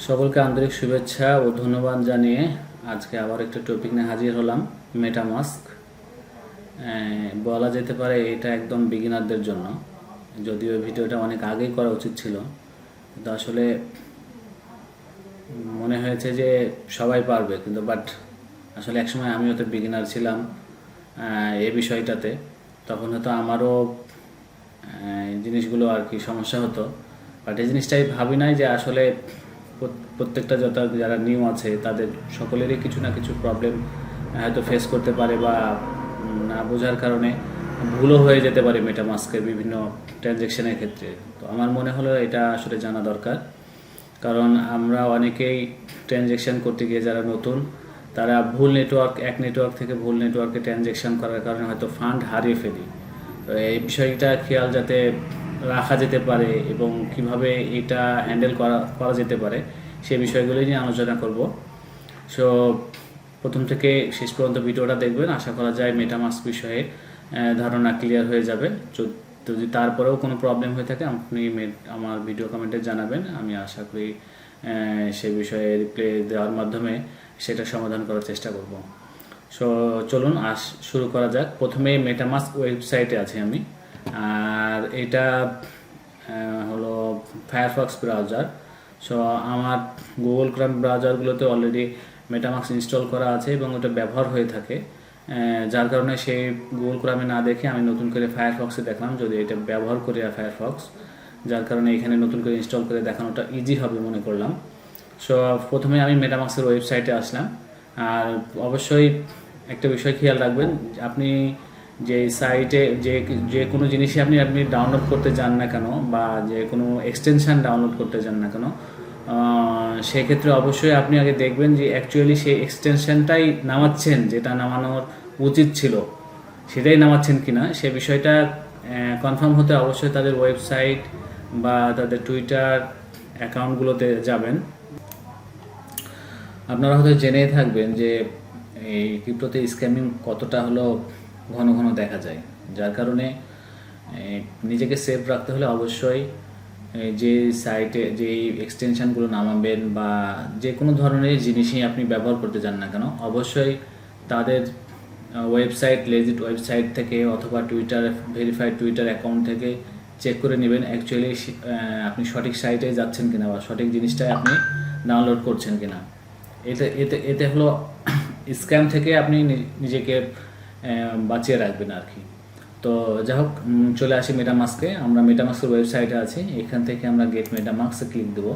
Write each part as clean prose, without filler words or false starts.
সকলকে আন্তরিক শুভেচ্ছা ও ধন্যবাদ জানিয়ে আজকে আবার একটা টপিক নিয়ে হাজির হলাম। মেটামাস্ক বলা যেতে পারে এটা একদম বিগিনারদের জন্য, যদিও ভিডিওটা অনেক আগেই করা উচিত ছিল, কিন্তু আসলে মনে হয়েছে যে সবাই পারবে, কিন্তু বাট আসলে একসময় আমিও তো বিগিনার ছিলাম এই বিষয়টাতে। তখন হয়তো আমারও জিনিসগুলো আর কি সমস্যা হতো, বাট এই জিনিসটাই ভাবি নাই যে আসলে প্রত্যেকটা যারা নিউ আছে তাদের সকলেরই কিছু না কিছু প্রবলেম হয়তো ফেস করতে পারে, বা না বোঝার কারণে ভুলও হয়ে যেতে পারে মেটামাস্কের বিভিন্ন ট্রানজ্যাকশনের ক্ষেত্রে। তো আমার মনে হলো এটা আসলে জানা দরকার, কারণ আমরা অনেকেই ট্রানজ্যাকশন করতে গিয়ে যারা নতুন, তারা ভুল নেটওয়ার্ক, এক নেটওয়ার্ক থেকে ভুল নেটওয়ার্কে ট্রানজ্যাকশন করার কারণে হয়তো ফান্ড হারিয়ে ফেলি। তো এই বিষয়টা খেয়াল যাতে রাখা যেতে পারে এবং কিভাবে এটা হ্যান্ডেল করা যেতে পারে সেই বিষয়গুলো নিয়ে আলোচনা করব। সো প্রথম থেকে শেষ পর্যন্ত ভিডিওটা দেখবেন, আশা করা যায় মেটামাস্ক বিষয়ে ধারণা ক্লিয়ার হয়ে যাবে। যদি তারপরেও কোনো প্রবলেম হয়ে থাকে আপনি আমার ভিডিও কমেন্টে জানাবেন, আমি আশা করি সেই বিষয়ে রিপ্লাই দেওয়ার মাধ্যমে সেটা সমাধান করার চেষ্টা করব। সো চলুন শুরু করা যাক। প্রথমে মেটামাস্ক ওয়েবসাইটে আছি আমি, আর এটা হলো ফায়ারফক্স ব্রাউজার। সো আমার গুগল ক্রোম ব্রাউজারগুলোতে অলরেডি মেটামাস্ক ইনস্টল করা আছে এবং ওটা ব্যবহার হয়ে থাকে, যার কারণে সেই গুগল ক্রোমে না দেখে আমি নতুন করে ফায়ারফক্সে দেখলাম, যদি এটা ব্যবহার করি ফায়ারফক্স, যার কারণে এখানে নতুন করে ইনস্টল করে দেখানোটা ইজি হবে মনে করলাম। সো প্রথমে আমি মেটামাস্কের ওয়েবসাইটে আসলাম। আর অবশ্যই একটা বিষয় খেয়াল রাখবেন, আপনি যে সাইটে যে কোনো জিনিসই আপনি ডাউনলোড করতে যান না কেন, বা যে কোনো এক্সটেনশান ডাউনলোড করতে যান না কেন, সেক্ষেত্রে অবশ্যই আপনি আগে দেখবেন যে অ্যাকচুয়ালি সেই এক্সটেনশানটাই নামাচ্ছেন, যেটা নামানোর উচিত ছিল সেটাই নামাচ্ছেন কিনা সে বিষয়টা কনফার্ম হতে অবশ্যই তাদের ওয়েবসাইট বা তাদের টুইটার অ্যাকাউন্টগুলোতে যাবেন। আপনারা হয়তো জেনেই থাকবেন যে এই ক্রিপ্টোতে স্ক্যামিং কতটা হলো ঘন ঘন দেখা যায়, যার কারণে নিজেকে সেফ রাখতে হলে অবশ্যই যে সাইটে যে এক্সটেনশানগুলো নামাবেন বা যে কোনো ধরনের জিনিসই আপনি ব্যবহার করতে চান না কেন, অবশ্যই তাদের ওয়েবসাইট, লেজিট ওয়েবসাইট থেকে অথবা টুইটার ভেরিফাইড টুইটার অ্যাকাউন্ট থেকে চেক করে নেবেন অ্যাকচুয়ালি আপনি সঠিক সাইটে যাচ্ছেন কিনা বা সঠিক জিনিসটাই আপনি ডাউনলোড করছেন কিনা। এতে এতে এতে হলো স্ক্যাম থেকে আপনি নিজেকে বাঁচিয়ে রাখবেন আর কি। তো যাই হোক, চলে আসি মেটামাস্কে। আমরা মেটামাস্কের ওয়েবসাইটে আছি, এখান থেকে আমরা গেট মেটামাস্কে ক্লিক দেবো।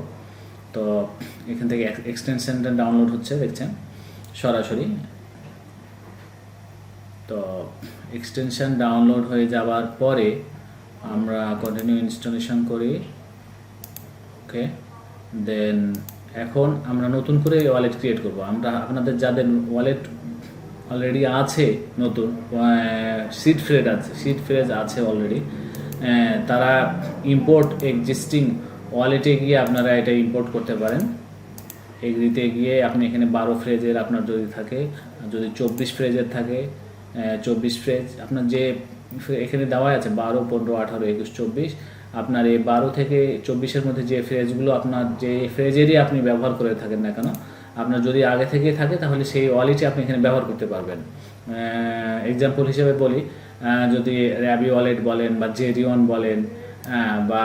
তো এখান থেকে এক্সটেনশনটা ডাউনলোড হচ্ছে, দেখছেন সরাসরি। তো এক্সটেনশন ডাউনলোড হয়ে যাওয়ার পরে আমরা কন্টিনিউ ইনস্টলেশন করি। ওকে, দেন এখন আমরা নতুন করে ওয়ালেট ক্রিয়েট করব। আমরা আপনাদের যাদের ওয়ালেট অলরেডি আছে, নতুন সিড ফ্রেজ আছে অলরেডি, তারা ইম্পোর্ট এক্সিস্টিং ওয়ালেটে গিয়ে আপনারা এটা ইম্পোর্ট করতে পারেন। এগ্রিতে গিয়ে আপনি এখানে 12 ফ্রেজের আপনার যদি থাকে, যদি 24 ফ্রেজের থাকে 24 ফ্রেজ আপনার যে এখানে দেওয়া আছে 12, 15, 18, 21, 24, আপনার এই 12 থেকে 24-এর মধ্যে যে ফ্রেজগুলো আপনার যে ফ্রেজেরই আপনি ব্যবহার করে থাকেন না কেন, আপনার যদি আগে থেকে থাকে তাহলে সেই ওয়ালেটই আপনি এখানে ব্যবহার করতে পারবেন। এক্সাম্পল হিসেবে বলি, যদি র্যাবি ওয়ালেট বলেন বা জেরিয়ন বলেন বা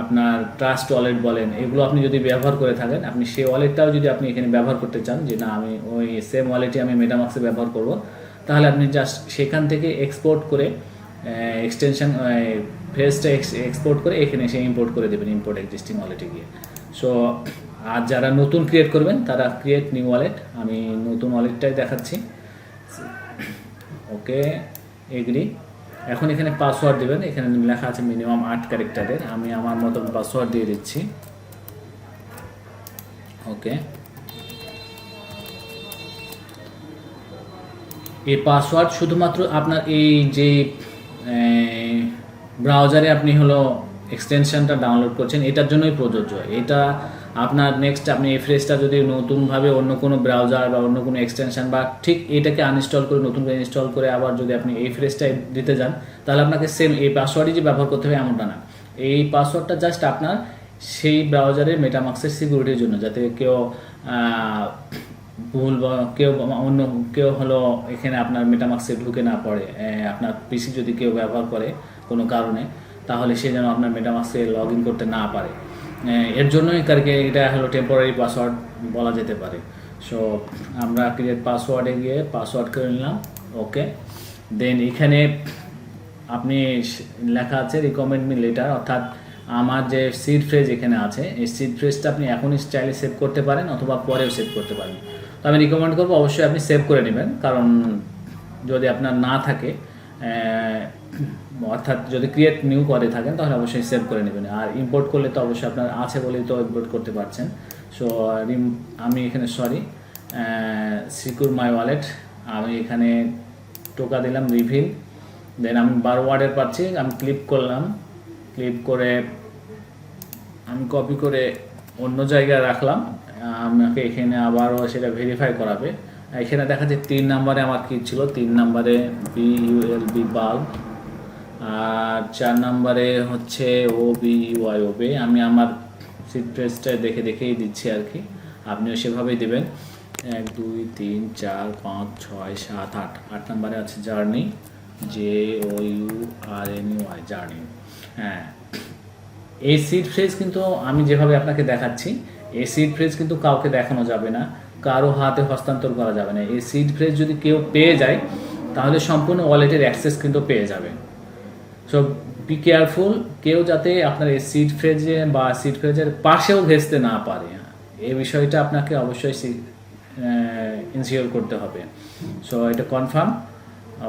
আপনার ট্রাস্ট ওয়ালেট বলেন, এগুলো আপনি যদি ব্যবহার করে থাকেন, আপনি সেই ওয়ালেটটাও যদি আপনি এখানে ব্যবহার করতে চান, যে না আমি ওই সেম ওয়ালেটই আমি মেটামাস্কে ব্যবহার করব, তাহলে আপনি জাস্ট সেখান থেকে এক্সপোর্ট করে এক্সটেনশন ফ্রেজটা এক্সপোর্ট করে এখানে এসে ইম্পোর্ট করে দেবেন ইম্পোর্ট এক্সিস্টিং ওয়ালেটে গিয়ে। সো আর যারা নতুন ক্রিয়েট করবেন তারা ক্রিয়েট নিউ ওয়ালেট, আমি নতুন ওয়ালেটটাই দেখাচ্ছি। ওকে, এগ্রি। এখন এখানে পাসওয়ার্ড দেবেন, এখানে লেখা আছে মিনিমাম 8 ক্যারেক্টারের, আমি আমার মতন পাসওয়ার্ড দিয়ে দিচ্ছি। ওকে, এই পাসওয়ার্ড শুধুমাত্র আপনার এই যে ব্রাউজারে আপনি হলো এক্সটেনশনটা ডাউনলোড করছেন এটার জন্যই প্রযোজ্য। এটা আপনার নেক্সট আপনি এই ফ্রেজটা যদি নতুনভাবে অন্য কোনো ব্রাউজার বা অন্য কোনো এক্সটেনশন বা ঠিক এটাকে আনইনস্টল করে নতুন করে ইনস্টল করে আবার যদি আপনি এই ফ্রেজটা দিতে যান, তাহলে আপনাকে সেম এই পাসওয়ার্ডই যে ব্যবহার করতে হবে এমনটা না। এই পাসওয়ার্ডটা জাস্ট আপনার সেই ব্রাউজারের মেটামাস্কের সিকিউরিটির জন্য, যাতে কেউ ভুল বা কেউ অন্য কেউ হলো এখানে আপনার মেটামাস্কে ঢুকে না পড়ে। আপনার পিসি যদি কেউ ব্যবহার করে কোনো কারণে, তাহলে সে যেন আপনার মেটামাস্কে লগ ইন করতে না পারে। এর জন্যই কারকে এটা হলো টেম্পোরারি পাসওয়ার্ড বলা যেতে পারে। সো আমরা ক্রিয়েট পাসওয়ার্ডে গিয়ে পাসওয়ার্ড করে নিলাম, ওকে। দেন এখানে আপনি লেখা আছে রিকমেন্ড মি লেটার, অর্থাৎ আমার যে সিড ফ্রেজ এখানে আছে, এই সিড ফ্রেজটা আপনি এখনই স্টাইলে সেভ করতে পারেন অথবা পরেও সেভ করতে পারেন। তো আমি রিকমেন্ড করবো অবশ্যই আপনি সেভ করে নেবেন, কারণ যদি আপনার না থাকে, অর্থাৎ যদি ক্রিয়েট নিউ করে থাকেন তাহলে অবশ্যই সেভ করে নেবেন। আর ইম্পোর্ট করলে তো অবশ্যই আপনার আছে বলেই তো ইম্পোর্ট করতে পারছেন। সো আমি এখানে সিকিউর মাই ওয়ালেট, আমি এখানে টোকা দিলাম রিভিল। দেন আমি 12 ওয়ার্ডের পাচ্ছি, আমি ক্লিক করলাম, ক্লিক করে আমি কপি করে অন্য জায়গায় রাখলাম। আমাকে এখানে আবারও সেটা ভেরিফাই করাবে। এখানে দেখা যাচ্ছে 3 নম্বরে আমার কি ছিল, 3 নম্বরে BULB বাল্ব, আর 4 নম্বরে হচ্ছে OBUIOB। আমি আমার সিড ফ্রেজটা দেখেই দিচ্ছি আর কি, আপনিও সেভাবেই দেবেন। 1 2 3 4 5 6 7 8, 8 নম্বরে আছে জার্নি, JOURNEY, জার্নি। হ্যাঁ, এই সিড ফ্রেজ কিন্তু আমি যেভাবে আপনাকে দেখাচ্ছি, এই সিড ফ্রেজ কিন্তু কাউকে দেখানো যাবে না, কারো হাতে হস্তান্তর করা যাবে না। এই সিড ফ্রেজ যদি কেউ পেয়ে যায় তাহলে সম্পূর্ণ ওয়ালেটের অ্যাক্সেস কিন্তু পেয়ে যাবে। সো বি কেয়ারফুল, কেউ যাতে আপনার এই সিড ফ্রেজে বা সিড ফ্রেজের পাশেও ঘেঁচতে না পারে, এই বিষয়টা আপনাকে অবশ্যই ইনশিওর করতে হবে। সো এটা confirm,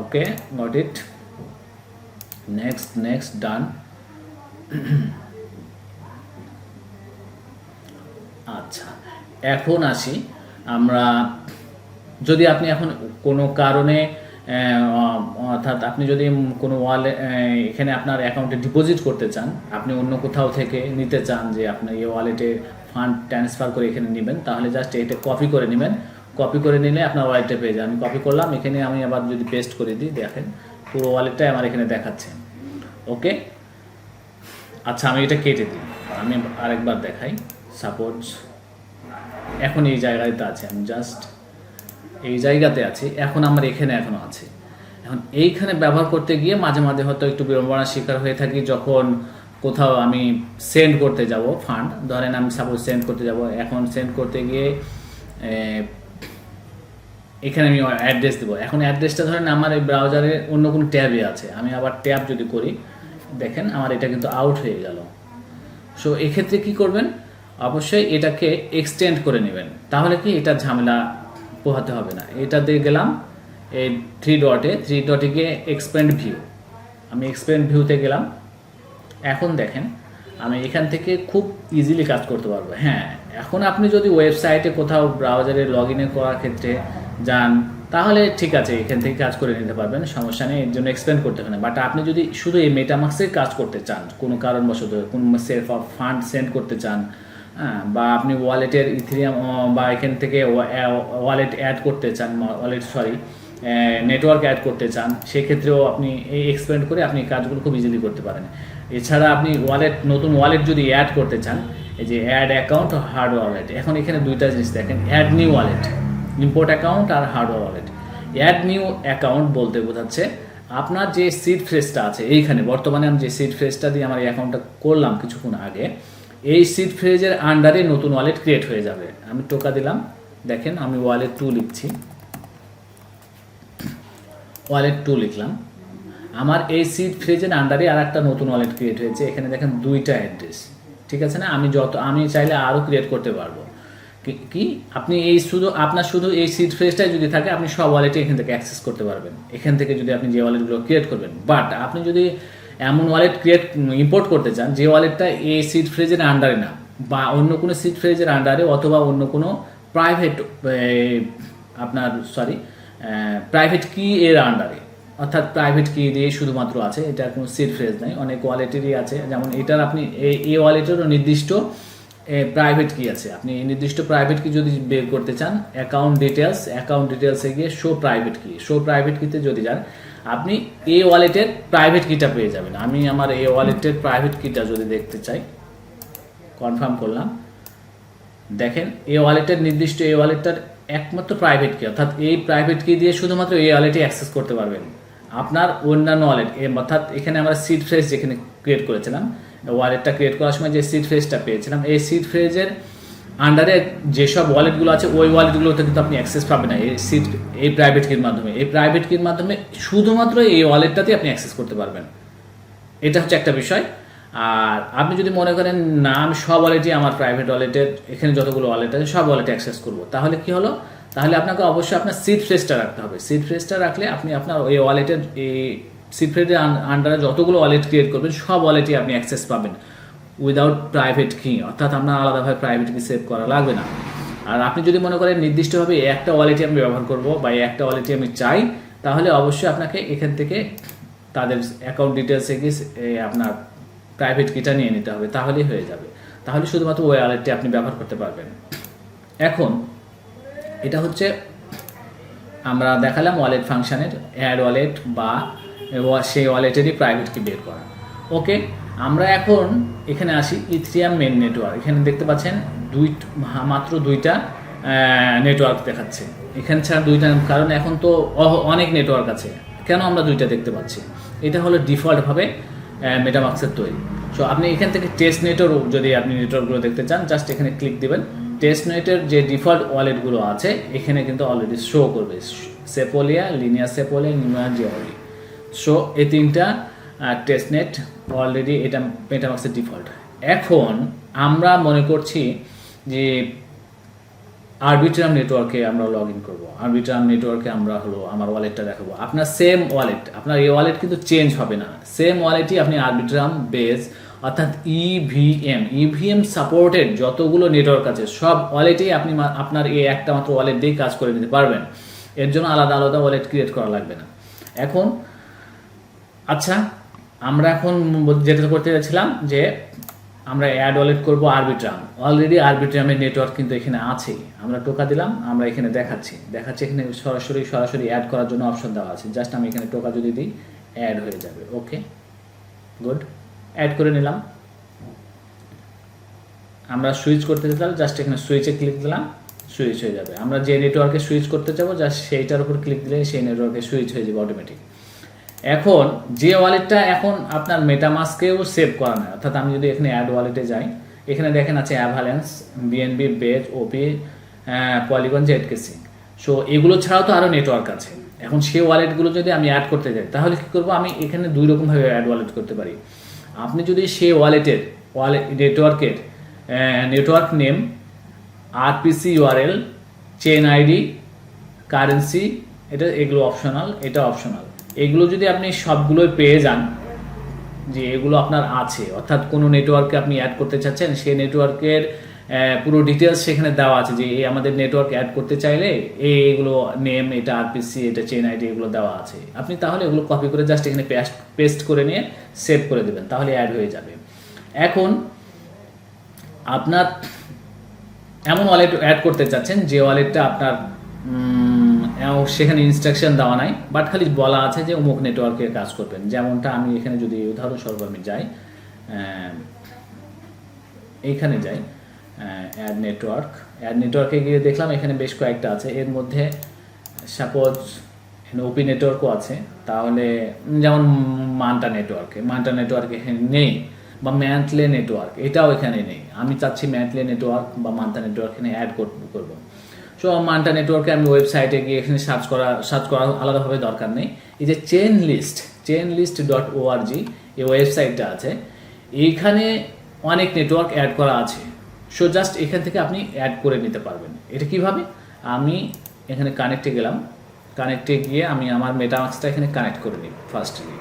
okay, got it, next done. আচ্ছা, এখন আসি আমরা, যদি আপনি এখন কোনো কারণে অর্থাৎ আপনি যদি কোনো এখানে আপনার অ্যাকাউন্টে ডিপোজিট করতে চান, আপনি অন্য কোথাও থেকে নিতে চান যে আপনি এই ওয়ালেটে ফান্ড ট্রান্সফার করে এখানে নেবেন, তাহলে জাস্ট এটা কপি করে নেবেন। কপি করে নিলে আপনার ওয়ালেটে পেয়ে যান। আমি কপি করলাম, এখানে আমি আবার যদি পেস্ট করে দিই, দেখেন পুরো ওয়ালেটটাই আমার এখানে দেখাচ্ছে, ওকে। আচ্ছা, আমি এটা কেটে দিই, আমি আরেকবার দেখাই। সাপোজ এখন এই জায়গাতে আছে, আমি জাস্ট এই জায়গাতে আছি, এখন আমার এখানে এখনো আছে। এখন এইখানে ব্যবহার করতে গিয়ে মাঝে মাঝে হয়তো একটু বিড়ম্বনার শিকার হয়ে থাকি, যখন কোথাও আমি সেন্ড করতে যাব ফান্ড, ধরেন আমি সাপোজ সেন্ড করতে যাব, এখন সেন্ড করতে গিয়ে এখানে আমি অ্যাড্রেস দেবো। এখন অ্যাড্রেসটা ধরেন আমার এই ব্রাউজারে অন্য কোনো ট্যাবে আছে, আমি আবার ট্যাব যদি করি, দেখেন আমার এটা কিন্তু আউট হয়ে গেল। সো এক্ষেত্রে কি করবেন, অবশ্যই এটাকে এক্সটেন্ড করে নেবেন, তাহলে কি এটা ঝামেলা পোহাতে হবে না। এটা দিয়ে গেলাম এই 3 ডটে গিয়ে এক্সপ্যান্ড ভিউ, আমি এক্সপ্যান্ড ভিউতে গেলাম। এখন দেখেন আমি এখান থেকে খুব ইজিলি কাজ করতে পারবো। হ্যাঁ, এখন আপনি যদি ওয়েবসাইটে কোথাও ব্রাউজারে লগ ইন করার ক্ষেত্রে যান, তাহলে ঠিক আছে, এখান থেকে কাজ করে নিতে পারবেন, সমস্যা নেই, এর জন্য এক্সপ্যান্ড করতে হবে না। বাট আপনি যদি শুধু এই মেটামাস্কের কাজ করতে চান, কোনো কারণবশত কোনো সেলফ অফ ফান্ড সেন্ড করতে চান, হ্যাঁ, বা আপনি ওয়ালেটের ইথেরিয়াম বা এখান থেকে ওয়ালেট অ্যাড করতে চান, নেটওয়ার্ক অ্যাড করতে চান, সেক্ষেত্রেও আপনি এই এক্সপ্যান্ড করে আপনি কাজগুলো খুব ইজিলি করতে পারেন। এছাড়া আপনি নতুন ওয়ালেট যদি অ্যাড করতে চান, এই যে অ্যাড অ্যাকাউন্ট ও হার্ড ওয়ালেট, এখন এখানে দুইটা জিনিস দেখেন, add new wallet, import account আর hardware wallet. Add new account বলতে বোঝাচ্ছে আপনার যে সিড ফ্রেজটা আছে, এইখানে বর্তমানে আমি যে সিড ফ্রেজটা দিয়ে আমার এই অ্যাকাউন্টটা করলাম কিছুক্ষণ আগে, এই সিড ফ্রেজের আন্ডারে নতুন ওয়ালেট ক্রিয়েট হয়ে যাবে। আমি টোকা দিলাম, দেখেন আমি ওয়ালেট 2 লিখছি, ওয়ালেট 2 লিখলাম, আমার এই সিড ফ্রেজের আন্ডারে আর একটা নতুন ওয়ালেট ক্রিয়েট হয়েছে। এখানে দেখেন 2টা অ্যাড্রেস, ঠিক আছে না? আমি চাইলে আরও ক্রিয়েট করতে পারবো। কি আপনি আপনার শুধু এই সিড ফ্রেজটাই যদি থাকে, আপনি সব ওয়ালেটে এখান থেকে অ্যাক্সেস করতে পারবেন, এখান থেকে যদি আপনি যে ওয়ালেটগুলো ক্রিয়েট করবেন। বাট আপনি যদি এমন ওয়ালেট ইম্পোর্ট করতে চান যে ওয়ালেটটা এই সিড ফ্রেজের আন্ডারে না, বা অন্য কোনো সিড ফ্রেজের আন্ডারে, অথবা অন্য কোনো প্রাইভেট কি এর আন্ডারে, অর্থাৎ প্রাইভেট কি দিয়ে শুধুমাত্র আছে, এটার কোনো সিড ফ্রেজ নাই, অনেক ওয়ালেটেরই আছে। যেমন এটার আপনি এই ওয়ালেটেরও নির্দিষ্ট প্রাইভেট কি আছে, আপনি নির্দিষ্ট প্রাইভেট কি যদি বের করতে চান, অ্যাকাউন্ট ডিটেলসে গিয়ে শো প্রাইভেট কিতে যদি যান, আপনি এই ওয়ালেটের প্রাইভেট কিটা পেয়ে যাবেন। আমি আমার এই ওয়ালেটের প্রাইভেট কিটা যদি দেখতে চাই, কনফার্ম করলাম। দেখেন এই ওয়ালেটের নির্দিষ্ট এই ওয়ালেটটার একমাত্র প্রাইভেট কি, অর্থাৎ এই প্রাইভেট কি দিয়ে শুধুমাত্র এই ওয়ালেটে অ্যাক্সেস করতে পারবেন। আপনার অন্যান্য ওয়ালেট অর্থাৎ এখানে আমরা সিড ফ্রেজ যেখানে ক্রিয়েট করেছিলাম, ওয়ালেটটা ক্রিয়েট করার সময় যে সিড ফ্রেজটা পেয়েছিলাম, এই সিড ফ্রেজের আন্ডারে যেসব ওয়ালেটগুলো আছে ওই ওয়ালেটগুলোতে কিন্তু আপনি অ্যাক্সেস পাবেন না এই প্রাইভেট কির মাধ্যমে। এই প্রাইভেট কির মাধ্যমে শুধুমাত্র এই ওয়ালেটটাতে আপনি অ্যাক্সেস করতে পারবেন। এটা হচ্ছে একটা বিষয়। আর আপনি যদি মনে করেন না আমি সব ওয়ালেটই আমার প্রাইভেট ওয়ালেটের, এখানে যতগুলো ওয়ালেট আছে সব ওয়ালেটে অ্যাক্সেস করব, তাহলে কি হলো, তাহলে আপনাকে অবশ্যই আপনার সিড ফ্রেজটা রাখতে হবে। সিড ফ্রেজটা রাখলে আপনি আপনার ওই ওয়ালেটের এই সিড ফ্রেজের আন্ডারে যতগুলো ওয়ালেট ক্রিয়েট করবেন সব ওয়ালেটই আপনি অ্যাক্সেস পাবেন উইদাউট প্রাইভেট কি, অর্থাৎ আপনার আলাদাভাবে প্রাইভেট কি সেভ করা লাগবে না। আর আপনি যদি মনে করেন নির্দিষ্টভাবে একটা ওয়ালেটই আমি ব্যবহার করব বা একটা ওয়ালেটই আমি চাই, তাহলে অবশ্যই আপনাকে এখান থেকে তাদের অ্যাকাউন্ট ডিটেলসে গিয়ে আপনার প্রাইভেট কিটা নিয়ে নিতে হবে, তাহলেই হয়ে যাবে। তাহলে শুধুমাত্র ওই ওয়ালেটটি আপনি ব্যবহার করতে পারবেন। এখন এটা হচ্ছে আমরা দেখালাম ওয়ালেট ফাংশনের অ্যাড ওয়ালেট বা সেই ওয়ালেটেরই প্রাইভেট কি বের করা। ওকে, আমরা এখন এখানে আসি ইথেরিয়াম মেন নেটওয়ার্ক। এখানে দেখতে পাচ্ছেন মাত্র দুইটা নেটওয়ার্ক দেখাচ্ছে, এখানে ছাড়া দুইটা, কারণ এখন তো অনেক নেটওয়ার্ক আছে। কেন আমরা দুইটা দেখতে পাচ্ছি? এটা হলো ডিফল্টভাবে মেটামাস্কের তৈরি। সো আপনি এখান থেকে টেস্ট নেটওয়ার্ক, যদি আপনি নেটওয়ার্কগুলো দেখতে চান জাস্ট এখানে ক্লিক দিবেন। টেস্ট নেটের যে ডিফল্ট ওয়ালেটগুলো আছে এখানে কিন্তু অলরেডি শো করবে, সেপোলিয়া, লিনিয়ার সেপোলিয়া, নিউয়া জিওলি। সো এই তিনটা টেস্ট নেট অলরেডি এটা মেটামাস্কের ডিফল্ট। এখন আমরা মনে করছি যে আরবিট্রাম নেটওয়ার্কে আমরা লগ ইন করবো, আরবিট্রাম নেটওয়ার্কে আমরা হলো আমার ওয়ালেটটা দেখাবো। আপনার সেম ওয়ালেট, আপনার এই ওয়ালেট কিন্তু চেঞ্জ হবে না, সেম ওয়ালেটই আপনি আরবিট্রাম বেস অর্থাৎ ইভিএম সাপোর্টেড যতগুলো নেটওয়ার্ক আছে সব ওয়ালেটেই আপনি আপনার এই একটা মাত্র ওয়ালেট দিয়েই কাজ করে নিতে পারবেন। এর জন্য আলাদা আলাদা ওয়ালেট ক্রিয়েট করা লাগবে না। এখন আচ্ছা, আমরা এখন যেটা করতে যাচ্ছিলাম যে আমরা অ্যাড ওয়ালেট করবো আরবিট্রাম। অলরেডি আরবিট্রামের নেটওয়ার্ক কিন্তু এখানে আছেই, আমরা টোকা দিলাম, আমরা এখানে দেখাচ্ছি এখানে সরাসরি অ্যাড করার জন্য অপশন দেওয়া আছে। জাস্ট আমি এখানে টোকা যদি দিই অ্যাড হয়ে যাবে। ওকে, গুড, অ্যাড করে নিলাম। আমরা সুইচ করতে চাইলে জাস্ট এখানে সুইচে ক্লিক দিলাম, সুইচ হয়ে যাবে। আমরা যে নেটওয়ার্কে সুইচ করতে যাবো জাস্ট সেইটার উপর ক্লিক দিলে সেই নেটওয়ার্কে সুইচ হয়ে যাবে অটোমেটিক। এখন যে ওয়ালেটটা এখন আপনার মেটামাস্কেও সেভ করা নাই, অর্থাৎ আমি যদি এখানে অ্যাড ওয়ালেটে যাই, এখানে দেখেন আছে অ্যাভালেন্স, বিএনবি, বেজ, ওপি, পলিগন, জেডকেসি। সো এগুলো ছাড়াও তো আরও নেটওয়ার্ক আছে। এখন সেই ওয়ালেটগুলো যদি আমি অ্যাড করতে যাই তাহলে কী করবো, আমি এখানে দুই রকমভাবে অ্যাড ওয়ালেট করতে পারি। আপনি যদি সেই ওয়ালেটের নেটওয়ার্কের network name, RPC URL, chain ID, currency, এগুলো অপশনাল, এটা অপশনাল। এগুলো যদি আপনি সবগুলোই পেয়ে যান যে এগুলো আপনার আছে, অর্থাৎ কোনো নেটওয়ার্কে আপনি অ্যাড করতে চাচ্ছেন, সেই নেটওয়ার্কের পুরো ডিটেলস সেখানে দেওয়া আছে যে এই আমাদের নেটওয়ার্ক অ্যাড করতে চাইলে এইগুলো নেম, এটা আরপিসি, এটা চেইন আইডি, এগুলো দেওয়া আছে। আপনি তাহলে এগুলো কপি করে জাস্ট এখানে পেস্ট করে নিয়ে সেভ করে দেবেন, তাহলে অ্যাড হয়ে যাবে। এখন আপনার এমন ওয়ালেট অ্যাড করতে চাচ্ছেন যে ওয়ালেটটা আপনার সেখানে ইনস্ট্রাকশন দেওয়া নাই, বাট খালি বলা আছে যে অমুক নেটওয়ার্কে কাজ করবেন। যেমনটা আমি এখানে যদি উদাহরণস্বরূপ আমি যাই, এইখানে যাই অ্যাড নেটওয়ার্কে গিয়ে দেখলাম এখানে বেশ কয়েকটা আছে। এর মধ্যে সাপোজ ওপি নেটওয়ার্কও আছে, তাহলে যেমন মান্টা নেটওয়ার্কে এখানে নেই, বা ম্যান্টলে নেটওয়ার্ক এটাও এখানে নেই। আমি চাচ্ছি ম্যান্টলে নেটওয়ার্ক বা মান্টা নেটওয়ার্ক এখানে অ্যাড করবো। সো মান্টা নেটওয়ার্কে আমি ওয়েবসাইটে গিয়ে এখানে সার্চ করা আলাদাভাবে দরকার নেই। এই যে chainlist.org এই ওয়েবসাইটটা আছে, এইখানে অনেক নেটওয়ার্ক অ্যাড করা আছে। সো জাস্ট এখান থেকে আপনি অ্যাড করে নিতে পারবেন। এটা কিভাবে, আমি এখানে কানেক্টে গেলাম, কানেক্টে গিয়ে আমি আমার মেটামাস্কটা এখানে কানেক্ট করে নিই ফার্স্টলি।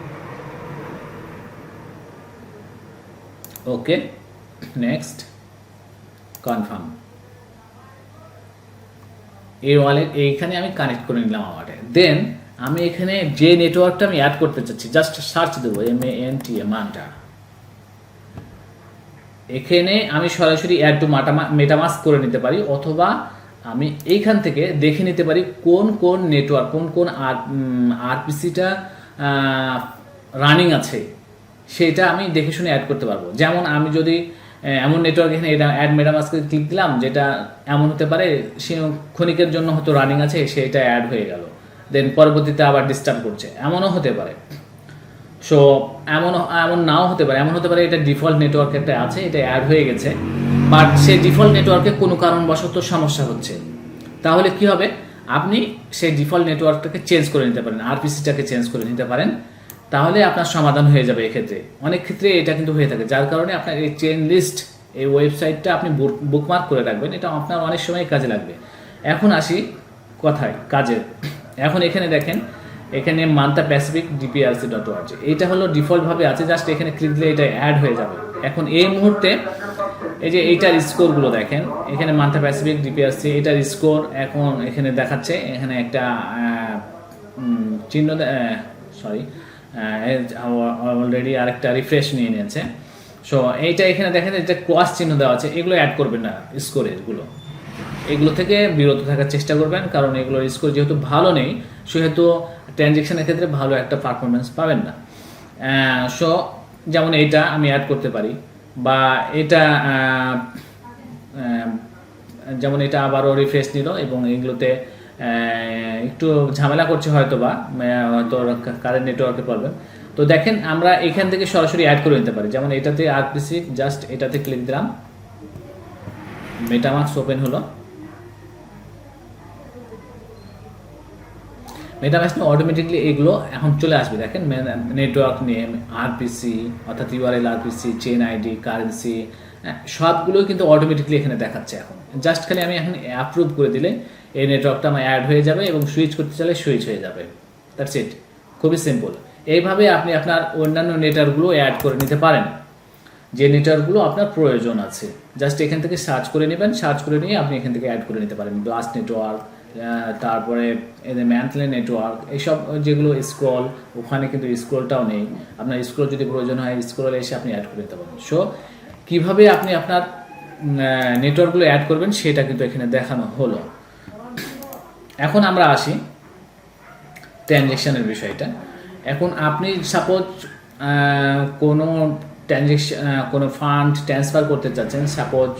ওকে, নেক্সট, কনফার্ম। এই ওয়ালেট এইখানে আমি কানেক্ট করে নিলাম আমার। দেন আমি এখানে যে নেটওয়ার্কটা আমি অ্যাড করতে চাচ্ছি জাস্ট সার্চ দেবো MANTA, মান্টা। এখানে আমি সরাসরি অ্যাড টু মেটামাস্ক করে নিতে পারি, অথবা আমি এইখান থেকে দেখে নিতে পারি কোন কোন নেটওয়ার্ক, কোন আরপিসিটা রানিং আছে, সেটা আমি দেখে শুনে অ্যাড করতে পারবো। যেমন আমি যদি এমন নেটওয়ার্ক এখানে এটা অ্যাড মেটামাস্কে ক্লিক দিলাম, যেটা এমন হতে পারে সে ক্ষণিকের জন্য হয়তো রানিং আছে, সেটা অ্যাড হয়ে গেল, দেন পরবর্তীতে আবার ডিস্টার্ব করছে, এমনও হতে পারে। সো এমন নাও হতে পারে, এমন হতে পারে এটা ডিফল্ট নেটওয়ার্ক একটা আছে, এটা অ্যাড হয়ে গেছে, বাট সেই ডিফল্ট নেটওয়ার্কে কোনো কারণবশত সমস্যা হচ্ছে। তাহলে কি হবে, আপনি সেই ডিফল্ট নেটওয়ার্কটাকে চেঞ্জ করে নিতে পারেন, আরপিসিটাকে চেঞ্জ করে নিতে পারেন, তাহলে আপনার সমাধান হয়ে যাবে। এক্ষেত্রে অনেক ক্ষেত্রে এটা কিন্তু হয়ে থাকে, যার কারণে আপনার এই চেন লিস্ট, এই ওয়েবসাইটটা আপনি বুকমার্ক করে রাখবেন, এটা আপনার অনেক সময় কাজে লাগবে। এখন আসি কথায় কাজের। এখন এখানে দেখেন, এখানে মান্তা প্যাসিফিক dprc.org, এটা হলো ডিফল্টভাবে আছে, জাস্ট এখানে ক্লিক দিলে এটা অ্যাড হয়ে যাবে। এখন এই মুহূর্তে এই যে এইটার স্কোরগুলো দেখেন, এখানে মান্তা প্যাসিফিক ডিপিআরসি এটার স্কোর এখন এখানে দেখাচ্ছে, এখানে একটা চিহ্ন, সরি অলরেডি আরেকটা রিফ্রেশ নিয়ে নিয়েছে। সো এইটা এখানে দেখেন, এটা ক্রস চিহ্ন দেওয়া আছে, এগুলো অ্যাড করবেন না, স্কোরেরগুলো এগুলো থেকে বিরত থাকার চেষ্টা করবেন, কারণ এগুলোর স্কোর যেহেতু ভালো নেই, সেহেতু ট্রানজেকশনের ক্ষেত্রে ভালো একটা পারফরমেন্স পাবেন না। সো যেমন এইটা আমি অ্যাড করতে পারি, বা এটা যেমন এটা আবারও রিফ্রেশ নিল, এবং এগুলোতে একটু ঝামেলা করছে হয়তো, বা হয়তো কারেন্ট নেটওয়ার্কে প্রবলেম। তো দেখেন আমরা এখান থেকে সরাসরি অ্যাড করে নিতে পারি, যেমন এটাতে আরপিসি, জাস্ট এটাতে ক্লিক দিলাম, মেটামাস্ক ওপেন হলো, মেটামাস্ক অটোমেটিকলি এগুলো এখন চলে আসবে। দেখেন নেটওয়ার্ক নেম, আরপিসি অর্থাৎ URL, RPC, chain ID, currency, সবগুলো কিন্তু অটোমেটিকলি এখানে দেখাচ্ছে। এখন জাস্ট খালি আমি এখন অ্যাপ্রুভ করে দিলে এই নেটওয়ার্কটা আমার অ্যাড হয়ে যাবে, এবং সুইচ করতে চাইলে সুইচ হয়ে যাবে। দ্যাটস ইট, খুবই সিম্পল। এইভাবে আপনি আপনার অন্যান্য নেটওয়ার্কগুলো অ্যাড করে নিতে পারেন, যে নেটওয়ার্কগুলো আপনার প্রয়োজন আছে। জাস্ট এখান থেকে সার্চ করে নেবেন, সার্চ করে নিয়ে আপনি এখান থেকে অ্যাড করে নিতে পারেন। ব্লাস্ট নেটওয়ার্ক, তারপরে এদের ম্যান্থলি নেটওয়ার্ক, এইসব যেগুলো স্ক্রল, ওখানে কিন্তু স্ক্রলটাও নেই, আপনার স্ক্রল যদি প্রয়োজন হয় স্ক্রলে এসে আপনি অ্যাড করে নিতে পারেন। সো কীভাবে আপনি আপনার নেটওয়ার্কগুলো অ্যাড করবেন সেটা কিন্তু এখানে দেখানো হলো। এখন আমরা আসি ট্রানজেকশনের বিষয়টা। এখন আপনি সাপোজ কোনো ট্রানজেকশন, কোনো ফান্ড ট্রান্সফার করতে চাচ্ছেন, সাপোজ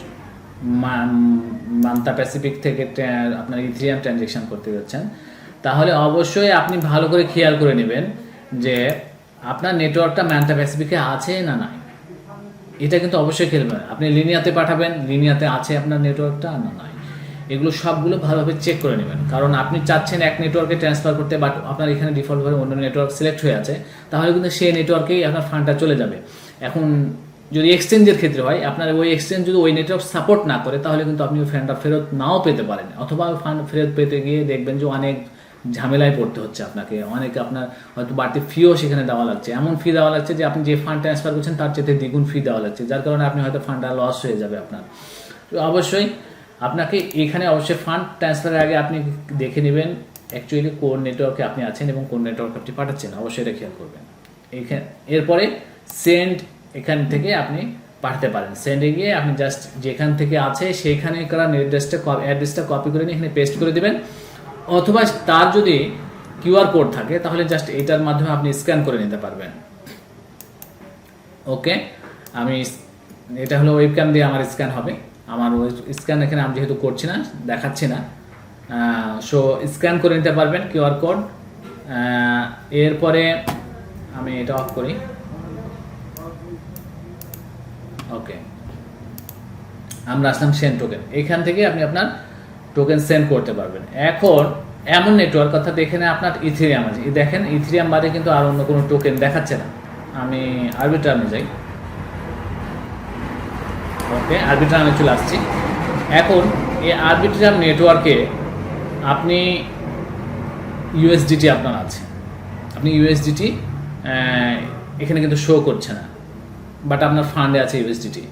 মান্তা প্যাসিফিক থেকে আপনার ইথিরিয়াম ট্রানজেকশন করতে যাচ্ছেন, তাহলে অবশ্যই আপনি ভালো করে খেয়াল করে নেবেন যে আপনার নেটওয়ার্কটা মান্তা প্যাসিফিকে আছে না নাই। এটা কিন্তু অবশ্যই খেয়াল করবেন। আপনি লিনিয়াতে পাঠাবেন, লিনিয়াতে আছে আপনার নেটওয়ার্কটা না নাই, এগুলো সবগুলো ভালোভাবে চেক করে নেবেন। কারণ আপনি চাচ্ছেন এক নেটওয়ার্কে ট্রান্সফার করতে, বাট আপনার এখানে ডিফল্টভাবে অন্য নেটওয়ার্ক সিলেক্ট হয়ে আছে, তাহলে কিন্তু সেই নেটওয়ার্কেই আপনার ফান্ডটা চলে যাবে। এখন যদি এক্সচেঞ্জের ক্ষেত্রে হয়, আপনার ওই এক্সচেঞ্জ যদি ওই নেটওয়ার্ক সাপোর্ট না করে, তাহলে কিন্তু আপনি ওই ফান্ডটা ফেরত নাও পেতে পারেন, অথবা ওই ফান্ড ফেরত পেতে গিয়ে দেখবেন যে অনেক ঝামেলায় পড়তে হচ্ছে আপনাকে, অনেক আপনার হয়তো বাড়তি ফিও সেখানে দেওয়া লাগছে, এমন ফি দেওয়া লাগছে যে আপনি যে ফান্ড ট্রান্সফার করছেন তার চেয়ে দ্বিগুণ ফি দেওয়া লাগছে, যার কারণে আপনি হয়তো ফান্ডটা লস হয়ে যাবে আপনার। তো অবশ্যই আপনাকে এখানে অবশ্যই ফান্ড ট্রান্সফারের আগে আপনি দেখে নেবেন অ্যাকচুয়ালি কোন নেটওয়ার্কে আপনি আছেন এবং কোন নেটওয়ার্কে আপনি পাঠাচ্ছেন, অবশ্যই এটা খেয়াল করবেন। এরপরে সেন্ড, এখান থেকে আপনি পাঠাতে পারেন। সেন্ডে গিয়ে আপনি জাস্ট যেখান থেকে আছে সেইখানে করা অ্যাড্রেসটা কপি করে নিয়ে এখানে পেস্ট করে দেবেন, অথবা তার যদি কিউআর কোড থাকে তাহলে জাস্ট এটার মাধ্যমে আপনি স্ক্যান করে নিতে পারবেন। ওকে, আমি এটা হলো ওয়েবক্যাম দিয়ে আমার স্ক্যান হবে, আমার স্ক্যান এখানে আমি যেহেতু করছি না, দেখাচ্ছি না, সো স্ক্যান করে নিতে পারবেন কিউআর কোড। এরপরে আমি এটা অফ করি। ওকে, আমরা আসলাম সেন্ড টোকেন, এখান থেকে আপনি আপনার টোকেন সেন্ড করতে পারবেন। এখন এমন নেটওয়ার্ক, অর্থাৎ এখানে আপনার ইথিরিয়াম আছে, দেখেন ইথিরিয়াম বাদে কিন্তু আর অন্য কোনো টোকেন দেখাচ্ছে না। আমি আরবিট্রামে যাই। ওকে, আরবিট্রামে চলে আসছি। এখন এই আরবিট্রাম নেটওয়ার্কে আপনি ইউএসডিটি আপনার আছে, আপনি ইউএসডিটি এখানে কিন্তু শো করছে না, বাট আপনার ফান্ডে আছে ইউএসডিটি।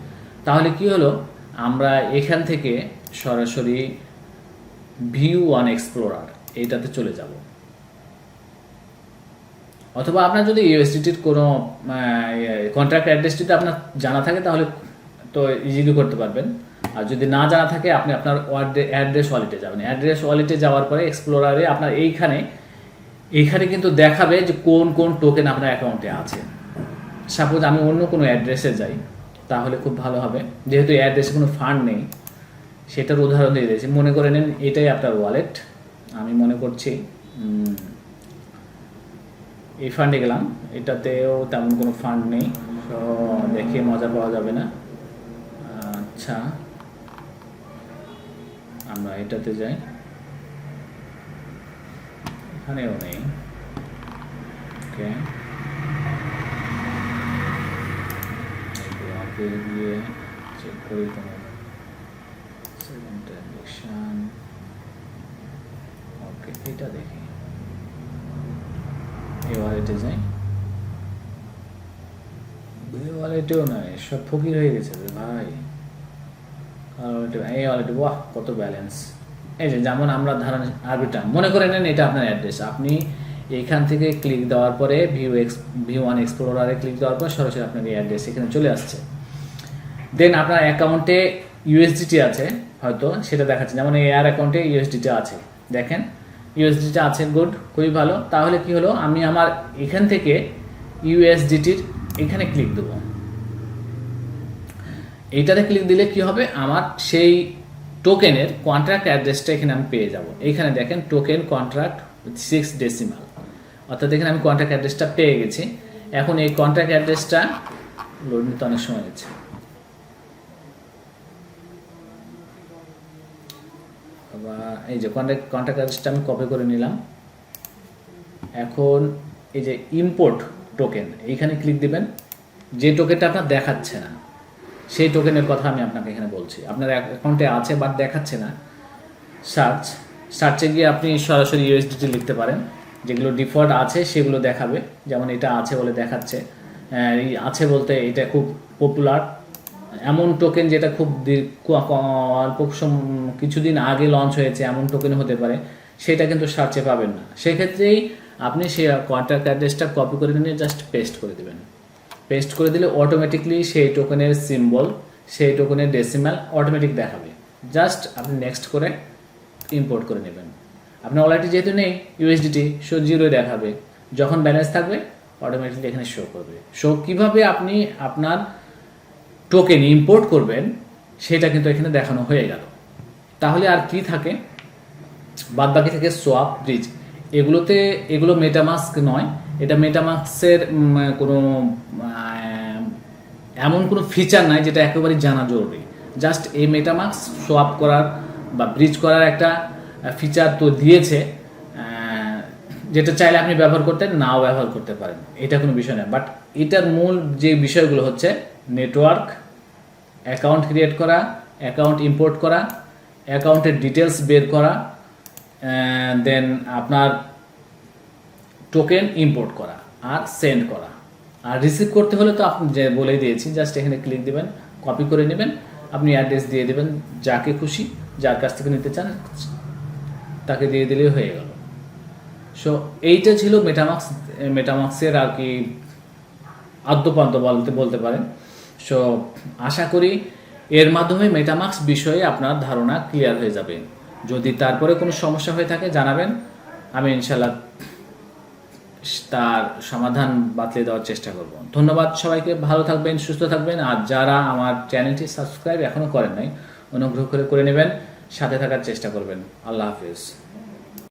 তাহলে কি হলো, আমরা এখান থেকে সরাসরি ভিউ ওয়ান এক্সপ্লোরার এইটাতে চলে যাব, অথবা আপনার যদি ইউএসডিটির কোনো কন্ট্রাক্ট অ্যাড্রেসটিতে আপনার জানা থাকে তাহলে তো ইজিলি করতে পারবেন, আর যদি না জানা থাকে আপনি আপনার অ্যাড্রেস ওয়ালেটে যাবেন। অ্যাড্রেস ওয়ালেটে যাওয়ার পরে এক্সপ্লোরারে আপনার এইখানে কিন্তু দেখাবে যে কোন কোন টোকেন আপনার অ্যাকাউন্টে আছে। সাপোজ আমি অন্য কোনো অ্যাড্রেসে যাই, তাহলে খুব ভালো হবে। যেহেতু এই অ্যাড্রেসে কোনো ফান্ড নেই, সেটার উদাহরণ দিয়ে দিয়েছি। মনে করে নেন এটাই আপনার ওয়ালেট। আমি মনে করছি এই ফান্ডে গেলাম, এটাতেও তেমন কোনো ফান্ড নেই, তো দেখে মজা পাওয়া যাবে না। আচ্ছা, আমরা এটাতে যাই, এখানেও নেই। ওকে, আগে গিয়ে চেক করি তোমার সেকেন্ড ট্রানজেকশন। ওকে, এটা দেখি, এই ওয়ালেটে যাই। এই ওয়ালেটেও নয়, সব ফকির হয়ে গেছে রে ভাই। এই ওয়ালেটে বাহ কত ব্যালেন্স। এই যে যেমন আমরা ধারণ আরবিটাম মনে করে নেন এটা আপনার অ্যাড্রেস। আপনি এইখান থেকে ক্লিক দেওয়ার পরে ভিউ1 এক্সপ্লোরারে ক্লিক দেওয়ার পর সরাসরি আপনার এই অ্যাড্রেস এখানে চলে আসছে। দেন আপনার অ্যাকাউন্টে ইউএসডিটি আছে হয়তো, সেটা দেখাচ্ছে। যেমন এই এয়ার অ্যাকাউন্টে ইউএসডিটি আছে, দেখেন ইউএসডিটি আছে, গুড, খুবই ভালো। তাহলে কি হলো, আমি আমার এখান থেকে ইউএসডিটির এখানে ক্লিক দেবো। এইটাতে ক্লিক দিলে কি হবে, আমার সেই টোকেনের কন্ট্রাক্ট অ্যাড্রেসটা এখানে আমি পেয়ে যাব। এইখানে দেখেন টোকেন কন্ট্রাক্ট 6 ডেসিমাল, অর্থাৎ এখানে আমি কন্ট্রাক্ট অ্যাড্রেসটা পেয়ে গেছি। এখন এই কন্ট্রাক্ট অ্যাড্রেসটা লোড নিতে অনেক সময় নিচ্ছে। আবার এই যে কন্ট্রাক্ট অ্যাড্রেসটা আমি কপি করে নিলাম। এখন এই যে ইম্পোর্ট টোকেন, এইখানে ক্লিক দিবেন। যে টোকেনটা আপনার দেখাচ্ছে না, সেই টোকেনের কথা আমি আপনাকে এখানে বলছি। আপনার অ্যাকাউন্টে আছে বাট দেখাচ্ছে না, সার্চে গিয়ে আপনি সরাসরি ইউএসডিটি লিখতে পারেন। যেগুলো ডিফল্ট আছে সেগুলো দেখাবে, যেমন এটা আছে বলে দেখাচ্ছে। এই আছে বলতে এটা খুব পপুলার এমন টোকেন যেটা খুব অল্প কিছুদিন আগে লঞ্চ হয়েছে এমন টোকেন হতে পারে, সেটা কিন্তু সার্চে পাবেন না। সেক্ষেত্রেই আপনি সেই কন্ট্রাক্ট অ্যাড্রেসটা কপি করে নিয়ে জাস্ট পেস্ট করে দেবেন। পেস্ট করে দিলে অটোমেটিকলি সেই টোকেনের সিম্বল, সেই টোকেনের ডেসিমাল অটোমেটিক দেখাবে। জাস্ট আপনি নেক্সট করে ইম্পোর্ট করে নেবেন। আপনার ওয়ালেটে যেহেতু নেই ইউএসডিটি, শো জিরোই দেখাবে। যখন ব্যালেন্স থাকবে অটোমেটিকলি এখানে শো করবে। শো কীভাবে আপনি আপনার টোকেন ইম্পোর্ট করবেন সেটা কিন্তু এখানে দেখানো হয়ে গেল। তাহলে আর কি থাকে, বাদ বাকি থেকে সোয়াপ, ব্রিজ, এগুলো মেটামাস্ক নয়। এটা মেটামাস্কের কোনো এমন কোনো ফিচার নাই যেটা একেবারেই জানা জরুরি। জাস্ট এই মেটামাস্ক সোয়াপ করার বা ব্রিজ করার একটা ফিচার তো দিয়েছে, যেটা চাইলে আপনি ব্যবহার করতে নাও ব্যবহার করতে পারেন, এটা কোনো বিষয় নয়। বাট এটার মূল যে বিষয়গুলো হচ্ছে নেটওয়ার্ক, অ্যাকাউন্ট ক্রিয়েট করা, অ্যাকাউন্ট ইম্পোর্ট করা, অ্যাকাউন্টের ডিটেলস বের করা, দেন আপনার টোকেন ইম্পোর্ট করা আর সেন্ড করা। আর রিসিভ করতে হলে তো আপনি যে বলেই দিয়েছি, জাস্ট এখানে ক্লিক দেবেন, কপি করে নেবেন, আপনি অ্যাড্রেস দিয়ে দেবেন যাকে খুশি, যার কাছ থেকে নিতে চান তাকে দিয়ে দিলেই হয়ে গেল। সো এইটা ছিল মেটামাক্সের আর কি আদ্যপান্ত বলতে পারেন। সো আশা করি এর মাধ্যমে মেটামাক্স বিষয়ে আপনার ধারণা ক্লিয়ার হয়ে যাবে। যদি তারপরে কোনো সমস্যা হয়ে থাকে জানাবেন, আমি ইনশাল্লাহ তার সমাধান বাতলে দেওয়ার চেষ্টা করব। ধন্যবাদ সবাইকে, ভালো থাকবেন, সুস্থ থাকবেন। আর যারা আমার চ্যানেলটি সাবস্ক্রাইব এখনও করেন নাই, অনুগ্রহ করে নেবেন, সাথে থাকার চেষ্টা করবেন। আল্লাহ হাফিজ।